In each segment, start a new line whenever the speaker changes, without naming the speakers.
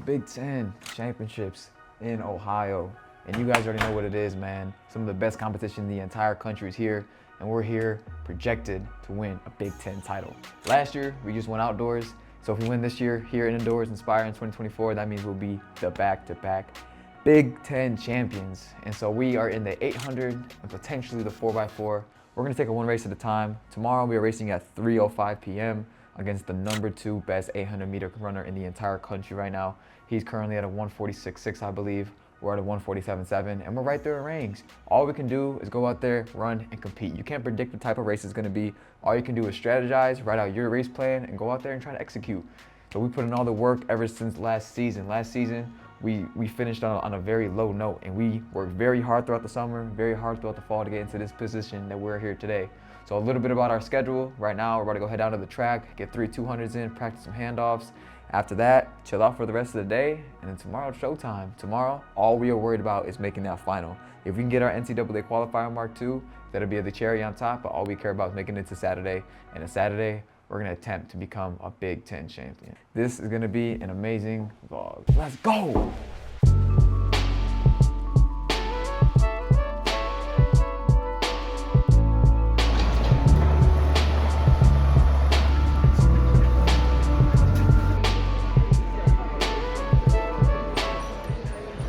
Big Ten championships in Ohio. And you guys already know what it is, man. Some of the best competition in the entire country is here, and we're here projected to win a Big Ten title. Last year, we just went outdoors. So if we win this year here in indoors, Inspire in 2024, that means we'll be the back-to-back Big Ten champions. And so we are in the 800 and potentially the 4x4. We're gonna take it one race at a time. Tomorrow we are racing at 3:05 p.m. against the #2 best 800 meter runner in the entire country right now. He's currently at a 146.6, I believe. We're at a 147.7, and we're right there in range. All we can do is go out there, run, and compete. You can't predict what type of race it's gonna be. All you can do is strategize, write out your race plan, and go out there and try to execute. So we put in all the work ever since last season. Last season, we finished on a very low note, and we worked very hard throughout the summer, very hard throughout the fall to get into this position that we're here today. So a little bit about our schedule. Right now, we're about to go head down to the track, get 3 200s in, practice some handoffs. After that, chill out for the rest of the day, and then tomorrow's showtime. Tomorrow, all we are worried about is making that final. If we can get our NCAA qualifier mark 2, that'll be the cherry on top, but all we care about is making it to Saturday. And on Saturday, we're gonna attempt to become a Big Ten champion. This is gonna be an amazing vlog. Let's go!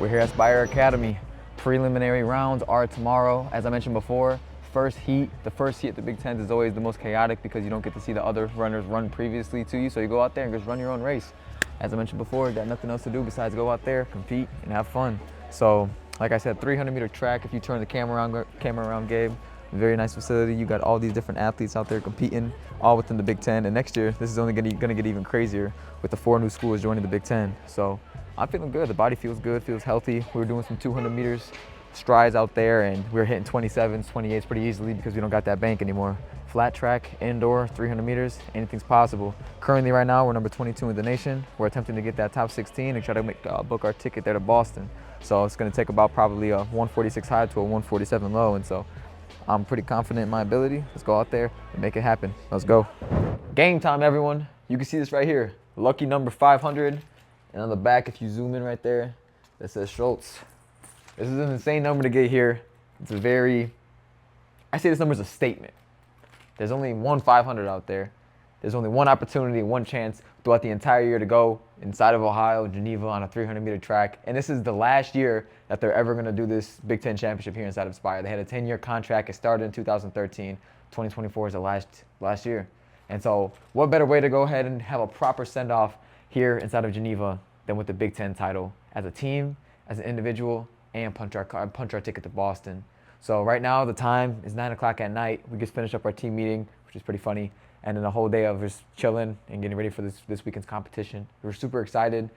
We're here at Spire Academy. Preliminary rounds are tomorrow. As I mentioned before, the first heat at the Big Ten is always the most chaotic because you don't get to see the other runners run previously to you. So you go out there and just run your own race. As I mentioned before, got nothing else to do besides go out there, compete, and have fun. So, like I said, 300-meter track. If you turn the camera around, Gabe, very nice facility. You got all these different athletes out there competing, all within the Big Ten. And next year, this is only gonna get even crazier with the 4 new schools joining the Big Ten. So I'm feeling good. The body feels good, feels healthy. We were doing some 200 meters strides out there, and we were hitting 27s, 28s pretty easily because we don't got that bank anymore. Flat track, indoor, 300 meters, anything's possible. Currently right now, we're number 22 in the nation. We're attempting to get that top 16 and try to book our ticket there to Boston. So it's gonna take about probably a 146 high to a 147 low, and so I'm pretty confident in my ability. Let's go out there and make it happen. Let's go. Game time, everyone. You can see this right here. Lucky number 500. And on the back, if you zoom in right there, that says Schultz. This is an insane number to get here. It's I say this number is a statement. There's only one 500 out there. There's only one opportunity, one chance throughout the entire year to go inside of Ohio, Geneva on a 300-meter track. And this is the last year that they're ever gonna do this Big Ten championship here inside of Spire. They had a 10-year contract. It started in 2013. 2024 is the last year. And so what better way to go ahead and have a proper send-off here inside of Geneva than with the Big Ten title as a team, as an individual, and punch our ticket to Boston. So right now the time is 9 o'clock at night. We just finished up our team meeting, which is pretty funny. And then a whole day of just chilling and getting ready for this weekend's competition. We're super excited.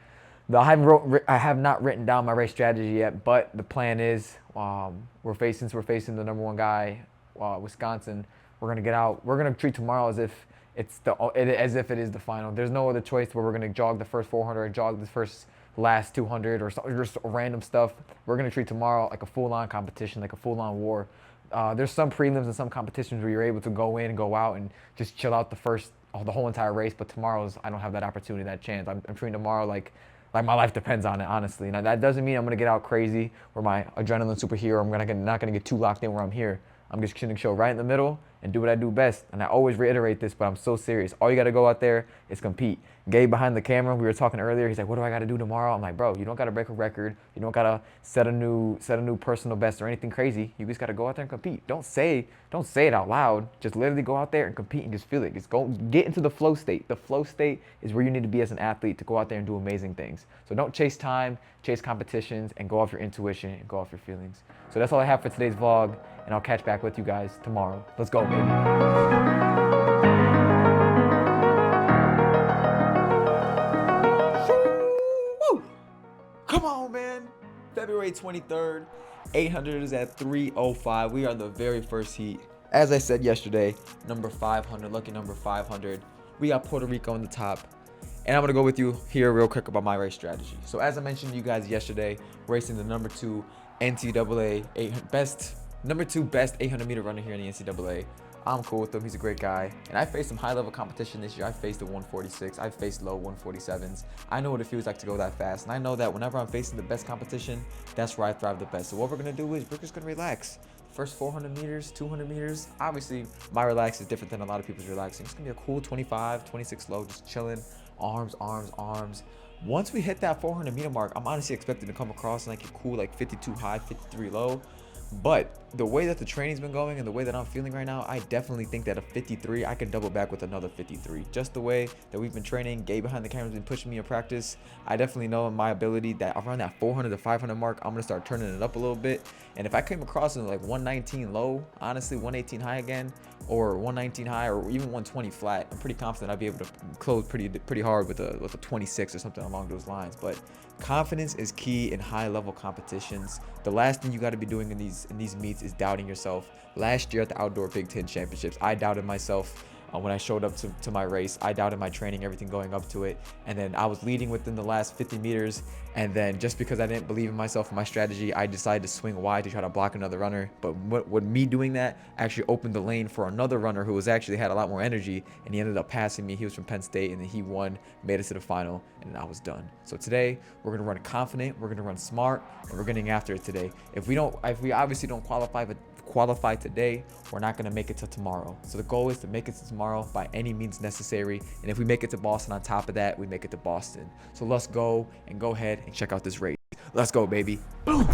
I have not written down my race strategy yet, but the plan is we're facing the #1 guy, Wisconsin. We're gonna get out. We're gonna treat tomorrow as if it is the final. There's no other choice where we're gonna jog the first 400, jog the first last 200, or just random stuff. We're gonna treat tomorrow like a full-on competition, like a full-on war. There's some prelims and some competitions where you're able to go in and go out and just chill out the whole entire race. But tomorrow's, I don't have that opportunity, that chance. I'm treating tomorrow like my life depends on it, honestly. Now that doesn't mean I'm gonna get out crazy or my adrenaline superhero. I'm not gonna get too locked in where I'm here. I'm just gonna show right in the middle and do what I do best. And I always reiterate this, but I'm so serious. All you gotta go out there is compete. Gabe behind the camera, we were talking earlier, he's like, what do I gotta do tomorrow? I'm like, bro, you don't gotta break a record. You don't gotta set a new personal best or anything crazy. You just gotta go out there and compete. Don't say it out loud. Just literally go out there and compete and just feel it. Just go get into the flow state. The flow state is where you need to be as an athlete to go out there and do amazing things. So don't chase time, chase competitions, and go off your intuition and go off your feelings. So that's all I have for today's vlog, and I'll catch back with you guys tomorrow. Let's go, baby. Come on, man. February 23rd, 800 is at 3:05. We are in the very first heat. As I said yesterday, number 500, lucky number 500. We got Puerto Rico on the top. And I'm gonna go with you here real quick about my race strategy. So as I mentioned to you guys yesterday, racing the #2 NCAA best 800 meter runner here in the NCAA. I'm cool with him. He's a great guy. And I faced some high-level competition this year. I faced the 146. I faced low 147s. I know what it feels like to go that fast. And I know that whenever I'm facing the best competition, that's where I thrive the best. So what we're going to do is we're just going to relax. First 400 meters, 200 meters. Obviously, my relax is different than a lot of people's relaxing. It's going to be a cool 25, 26 low, just chilling. Arms, arms, arms. Once we hit that 400 meter mark, I'm honestly expecting to come across like a cool like 52 high, 53 low. But the way that the training's been going and the way that I'm feeling right now, I definitely think that a 53, I can double back with another 53. Just the way that we've been training, Gabe behind the camera has been pushing me in practice. I definitely know in my ability that around that 400 to 500 mark, I'm gonna start turning it up a little bit. And if I came across in like 119 low, honestly 118 high again, or 119 high, or even 120 flat, I'm pretty confident I'd be able to close pretty hard with a 26 or something along those lines. But confidence is key in high level competitions. The last thing you got to be doing in these meets is doubting yourself. Last year at the Outdoor Big Ten Championships, I doubted myself. When I showed up to my race, I doubted my training, everything going up to it. And then I was leading within the last 50 meters. And then just because I didn't believe in myself and my strategy, I decided to swing wide to try to block another runner. But what me doing that actually opened the lane for another runner who was actually had a lot more energy. And he ended up passing me. He was from Penn State, and then he won, made it to the final, and I was done. So today we're gonna run confident, we're gonna run smart, and we're getting after it today. If we obviously don't qualify today, we're not going to make it to tomorrow. So the goal is to make it to tomorrow by any means necessary. And if we make it to Boston on top of that, we make it to Boston. So let's go and go ahead and check out this race. Let's go, baby. Boom.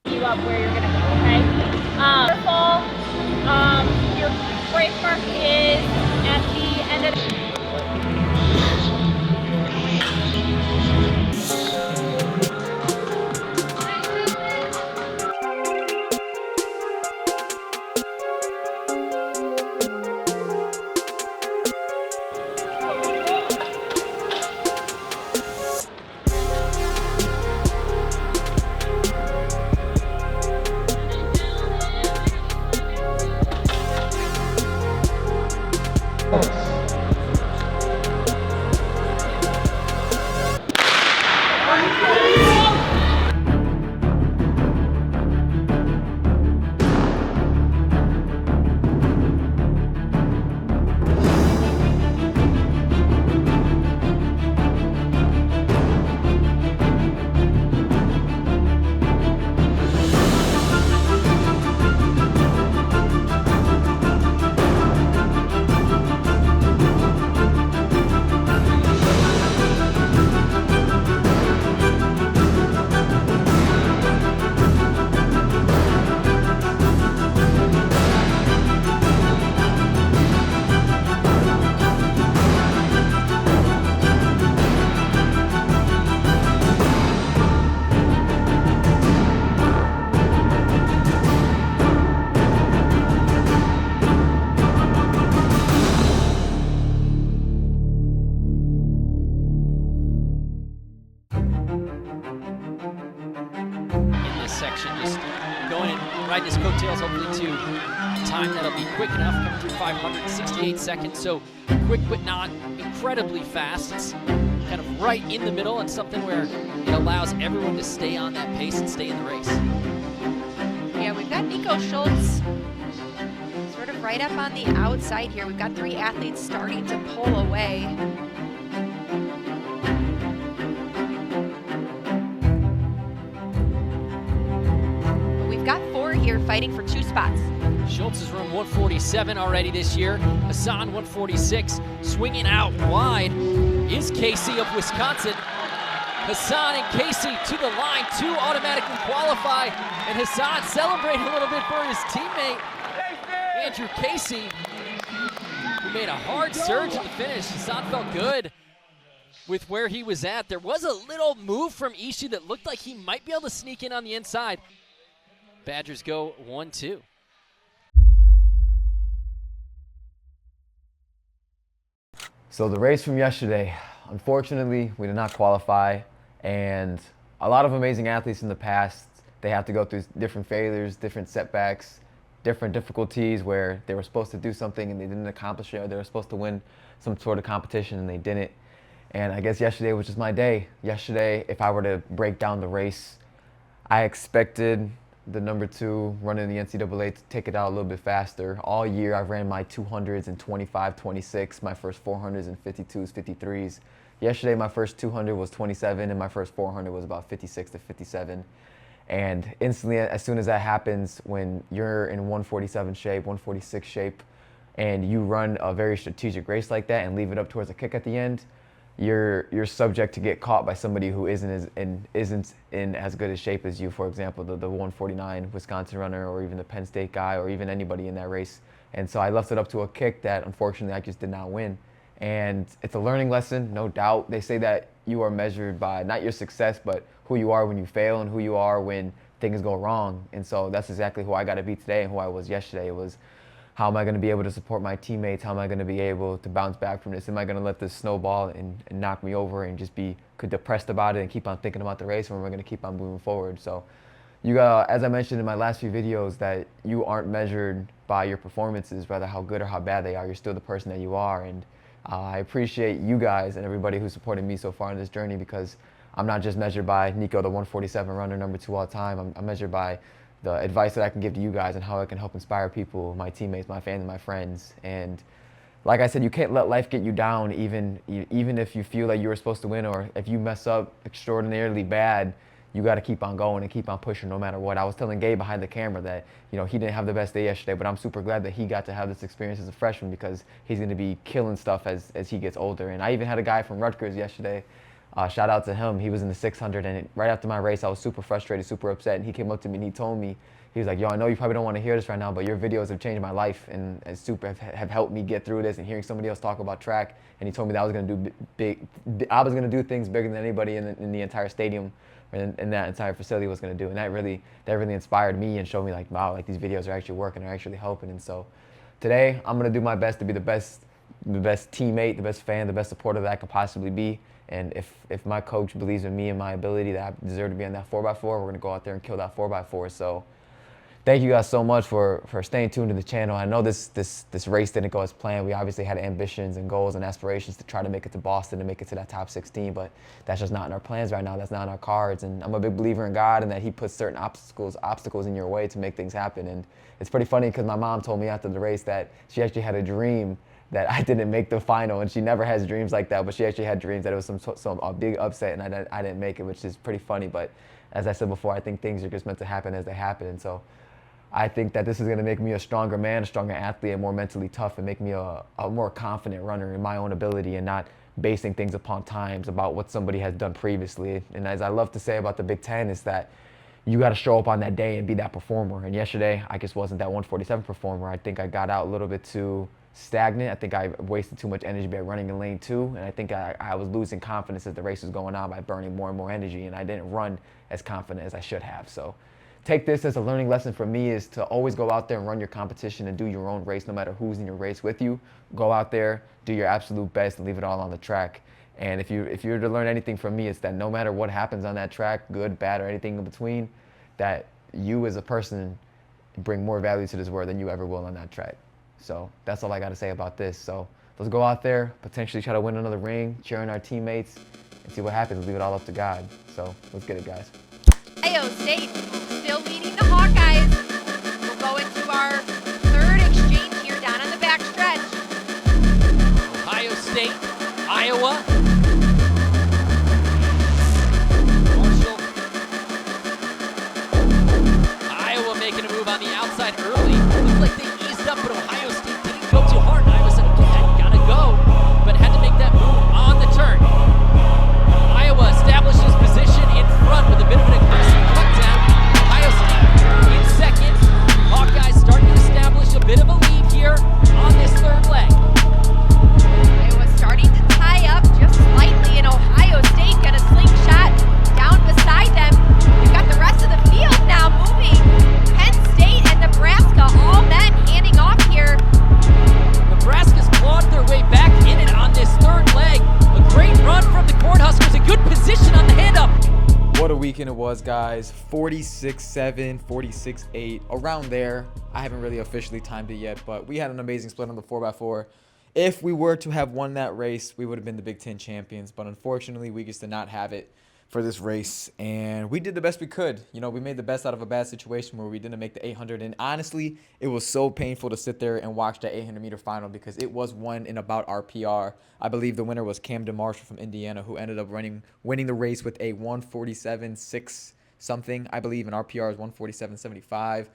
You up where you're gonna go, okay? Your break mark is at the end of
section, just going and riding his coattails, hopefully to time that'll be quick enough, coming through 568 seconds. So quick, but not incredibly fast. It's kind of right in the middle and something where it allows everyone to stay on that pace and stay in the race.
Yeah, we've got Nico Schultz sort of right up on the outside here. We've got three athletes starting to pull away. We've got four here fighting for two spots.
Schultz has run 147 already this year. Hassan 146. Swinging out wide is Casey of Wisconsin. Hassan and Casey to the line to automatically qualify. And Hassan celebrating a little bit for his teammate, Andrew Casey, who made a hard surge at the finish. Hassan felt good with where he was at. There was a little move from Ishii that looked like he might be able to sneak in on the inside. Badgers go 1-2.
So the race from yesterday, unfortunately, we did not qualify, and a lot of amazing athletes in the past, they have to go through different failures, different setbacks, different difficulties where they were supposed to do something and they didn't accomplish it, or they were supposed to win some sort of competition and they didn't. And I guess yesterday was just my day. Yesterday, if I were to break down the race, I expected the number 2 running the NCAA to take it out a little bit faster. All year I've ran my 200s in 25-26, my first 400s in 52s, 53s. Yesterday my first 200 was 27 and my first 400 was about 56 to 57. And instantly, as soon as that happens, when you're in 147 shape, 146 shape, and you run a very strategic race like that and leave it up towards a kick at the end, you're subject to get caught by somebody who isn't in as good a shape as you. For example, the 149 Wisconsin runner, or even the Penn State guy, or even anybody in that race. And so I left it up to a kick that unfortunately I just did not win. And it's a learning lesson, no doubt. They say that you are measured by not your success, but who you are when you fail and who you are when things go wrong. And so that's exactly who I got to be today and who I was yesterday. It was, how am I going to be able to support my teammates? How am I going to be able to bounce back from this? Am I going to let this snowball and knock me over and just be depressed about it and keep on thinking about the race, or am I going to keep on moving forward? So you as I mentioned in my last few videos, that you aren't measured by your performances, rather how good or how bad they are. You're still the person that you are. And I appreciate you guys and everybody who supported me so far in this journey, because I'm not just measured by Nico, the 147 runner, number 2 all time. I'm measured by the advice that I can give to you guys and how I can help inspire people, my teammates, my family, my friends. And like I said, you can't let life get you down, even if you feel like you were supposed to win, or if you mess up extraordinarily bad. You got to keep on going and keep on pushing no matter what. I was telling Gabe behind the camera that, you know, he didn't have the best day yesterday, but I'm super glad that he got to have this experience as a freshman, because he's going to be killing stuff as he gets older. And I even had a guy from Rutgers yesterday. Shout out to him. He was in the 600, and right after my race, I was super frustrated, super upset, and he came up to me and he told me, he was like, yo, I know you probably don't want to hear this right now, but your videos have changed my life and have helped me get through this. And hearing somebody else talk about track, and he told me that I was going to do things bigger than anybody in the entire stadium, and that entire facility was going to do. And that really inspired me and showed me, like, wow, like, these videos are actually working, they're actually helping. And so today I'm going to do my best to be the best teammate, the best fan, the best supporter that I could possibly be. And if my coach believes in me and my ability that I deserve to be on that 4x4, we're going to go out there and kill that 4x4. So thank you guys so much for staying tuned to the channel. I know this race didn't go as planned. We obviously had ambitions and goals and aspirations to try to make it to Boston and make it to that top 16, but that's just not in our plans right now. That's not in our cards. And I'm a big believer in God, and that He puts certain obstacles in your way to make things happen. And it's pretty funny, because my mom told me after the race that she actually had a dream that I didn't make the final, and she never has dreams like that, but she actually had dreams that it was a big upset, and I didn't make it, which is pretty funny. But as I said before, I think things are just meant to happen as they happen. And so I think that this is going to make me a stronger man, a stronger athlete, and more mentally tough, and make me a more confident runner in my own ability, and not basing things upon times about what somebody has done previously. And as I love to say about the Big Ten, is that you got to show up on that day and be that performer. And yesterday, I just wasn't that 147 performer. I think I got out a little bit too stagnant. I think I wasted too much energy by running in lane 2, and I think I was losing confidence as the race was going on by burning more and more energy, and I didn't run as confident as I should have. So take this as a learning lesson for me, is to always go out there and run your competition and do your own race, no matter who's in your race with you. Go out there, do your absolute best, and leave it all on the track. And if you're to learn anything from me, it's that no matter what happens on that track, good, bad, or anything in between, that you as a person bring more value to this world than you ever will on that track. So that's all I got to say about this. So let's go out there, potentially try to win another ring, cheer on our teammates, and see what happens. Leave it all up to God. So let's get it, guys.
Ohio State still leading the Hawkeyes. We'll go into our third exchange here down on the back stretch.
Ohio State, Iowa. Iowa making a move on the outside early. Looked like they eased up, but Ohio State didn't go too hard. Iowa said, okay, I gotta go, but had to make that move on the turn. Iowa establishes position in front with a bit of an aggressive cut down. Ohio State
was, guys. 46-7, 46-8, around there. I haven't really officially timed it yet, but we had an amazing split on the 4x4. If we were to have won that race, we would have been the Big Ten champions, but unfortunately, we just did not have it for this race, and we did the best we could. You know, we made the best out of a bad situation where we didn't make the 800, and honestly, it was so painful to sit there and watch that 800-meter final because it was won in about our PR. I believe the winner was Camden Marshall from Indiana, who ended up winning the race with a 147.6 something. I believe in our PR is 147.75.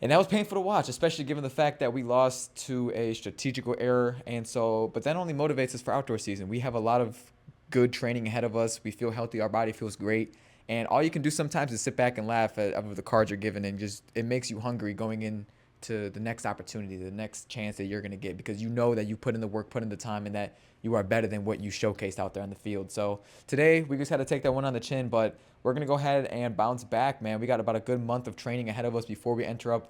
And that was painful to watch, especially given the fact that we lost to a strategical error. And so, but that only motivates us for outdoor season. We have a lot of good training ahead of us. We feel healthy. Our body feels great. And all you can do sometimes is sit back and laugh at the cards you're given, and just it makes you hungry going into the next opportunity, the next chance that you're going to get, because you know that you put in the work, put in the time, and that you are better than what you showcased out there on the field. So today we just had to take that one on the chin, but we're going to go ahead and bounce back, man. We got about a good month of training ahead of us before we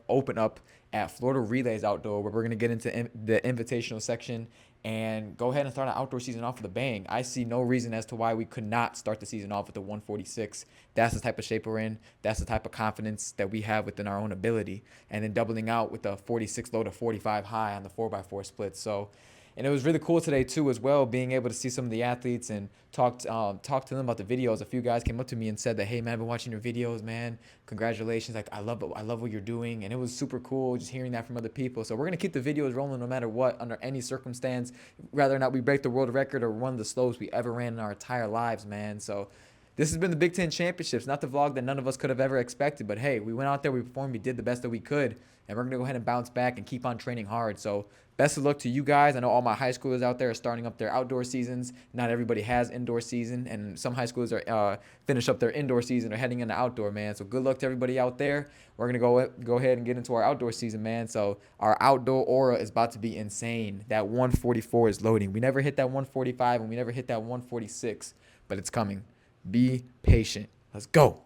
open up at Florida Relays Outdoor, where we're going to get into the invitational section and go ahead and start an outdoor season off with a bang. I see no reason as to why we could not start the season off with the 146. That's the type of shape we're in. That's the type of confidence that we have within our own ability. And then doubling out with the 46 low to 45 high on the 4x4 split. So, and it was really cool today too as well, being able to see some of the athletes and talk to them about the videos. A few guys came up to me and said that, hey man, I've been watching your videos, man. Congratulations. Like I love what you're doing. And it was super cool just hearing that from other people. So we're going to keep the videos rolling no matter what, under any circumstance, whether or not we break the world record or one of the slowest we ever ran in our entire lives, man. So this has been the Big Ten Championships, not the vlog that none of us could have ever expected. But hey, we went out there, we performed, we did the best that we could, and we're going to go ahead and bounce back and keep on training hard. So best of luck to you guys. I know all my high schoolers out there are starting up their outdoor seasons. Not everybody has indoor season, and some high schoolers are finish up their indoor season or heading into outdoor, man. So good luck to everybody out there. We're going to go ahead and get into our outdoor season, man. So our outdoor aura is about to be insane. That 144 is loading. We never hit that 145, and we never hit that 146, but it's coming. Be patient. Let's go.